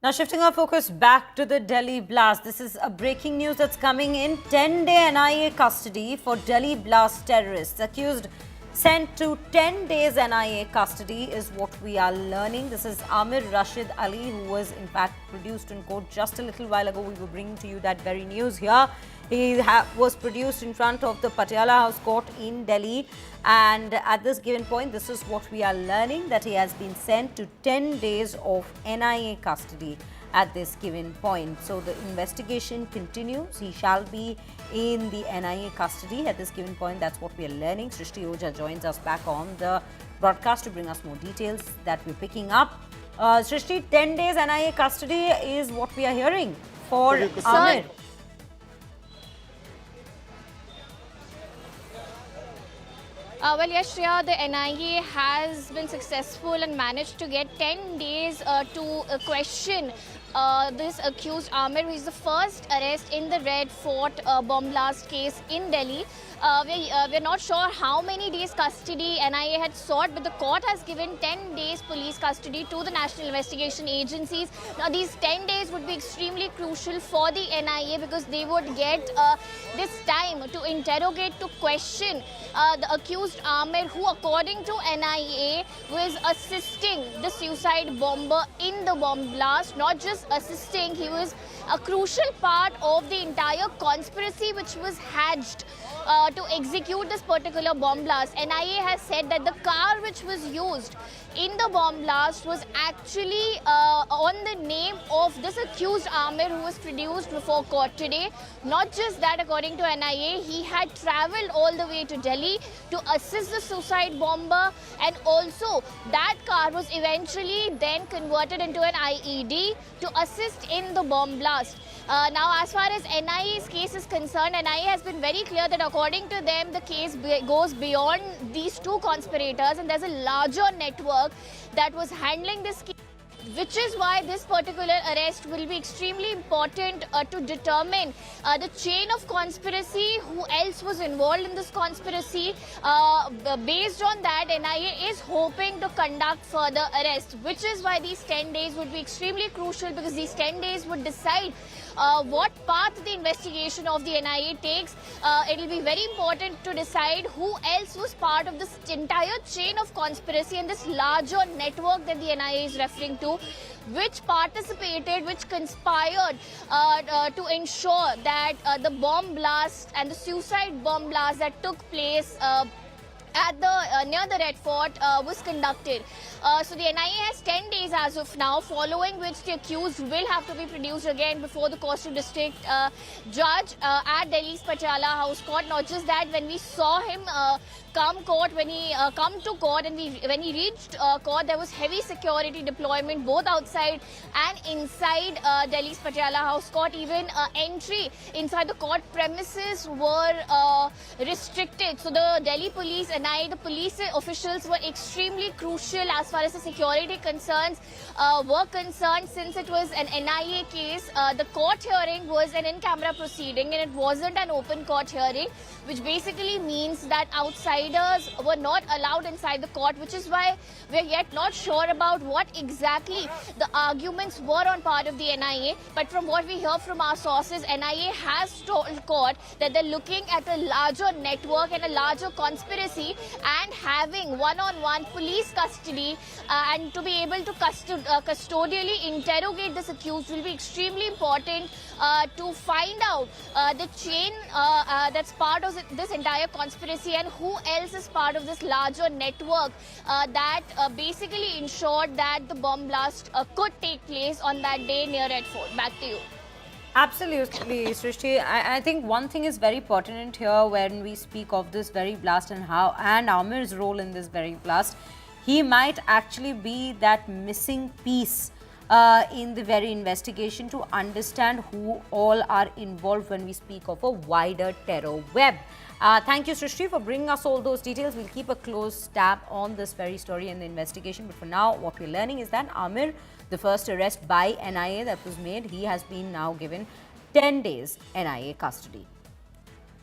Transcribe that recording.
Now, shifting our focus back to the Delhi blast. This is a breaking news that's coming in. 10-day NIA custody for Delhi blast terrorists. Accused sent to 10 days NIA custody is what we are learning. This is Amir Rashid Ali, who was in fact produced in court just a little while ago. We were bringing to you that very news here. He was produced in front of the Patiala House Court in Delhi, and at this given point, this is what we are learning, that he has been sent to 10 days of NIA custody at this given point. So the investigation continues. He shall be in the NIA custody at this given point. That's what we are learning. Srishti Oja joins us back on the broadcast to bring us more details that we're picking up. Srishti, 10 days NIA custody is what we are hearing for Amir. Well, yes, Shreya, the NIA has been successful and managed to get 10 days to question this accused Amir, who is the first arrest in the Red Fort bomb blast case in Delhi. We're not sure how many days custody NIA had sought, but the court has given 10 days police custody to the National Investigation Agencies. Now, these 10 days would be extremely crucial for the NIA because they would get this time to interrogate, to question the accused Amir, who, according to NIA, was assisting the suicide bomber in the bomb blast. Not just assisting, he was a crucial part of the entire conspiracy which was hatched to execute this particular bomb blast. NIA has said that the car which was used in the bomb blast was actually on the name of this accused Amir, who was produced before court today. Not just that, according to NIA, he had travelled all the way to Delhi to assist the suicide bomber, and also that car was eventually then converted into an IED to assist in the bomb blast. Now, as far as NIA's case is concerned, NIA has been very clear that according to them, the case goes beyond these two conspirators, and there's a larger network that was handling this case, which is why this particular arrest will be extremely important to determine the chain of conspiracy, who else was involved in this conspiracy. Based on that, NIA is hoping to conduct further arrests, which is why these 10 days would be extremely crucial, because these 10 days would decide what path the investigation of the NIA takes. It will be very important to decide who else was part of this entire chain of conspiracy and this larger network that the NIA is referring to, which participated, which conspired to ensure that the bomb blast and the suicide bomb blast that took place at the near the Red Fort was conducted. So the NIA has 10 days as of now, following which the accused will have to be produced again before the Coastal District judge at Delhi's Patiala House Court. Not just that, when we saw him come to court, and when he reached court, there was heavy security deployment both outside and inside Delhi's Patiala House Court. Even entry inside the court premises were restricted. So the Delhi police, NIA, the police officials were extremely crucial as far as the security concerns were concerned. Since it was an NIA case, the court hearing was an in-camera proceeding, and it wasn't an open court hearing, which basically means that outsiders were not allowed inside the court, which is why we're yet not sure about what exactly the arguments were on part of the NIA. But from what we hear from our sources, NIA has told court that they're looking at a larger network and a larger conspiracy, and having one-on-one police custody and to be able to custodially interrogate this accused will be extremely important to find out the chain that's part of this entire conspiracy, and who else is part of this larger network that basically ensured that the bomb blast could take place on that day near Red Fort. Back to you. Absolutely, Srishti. I think one thing is very pertinent here when we speak of this very blast and Amir's role in this very blast. He might actually be that missing piece in the very investigation to understand who all are involved when we speak of a wider terror web. Thank you, Srishti, for bringing us all those details. We'll keep a close tab on this very story and the investigation. But for now, what we're learning is that Amir, the first arrest by NIA that was made, he has been now given 10 days NIA custody.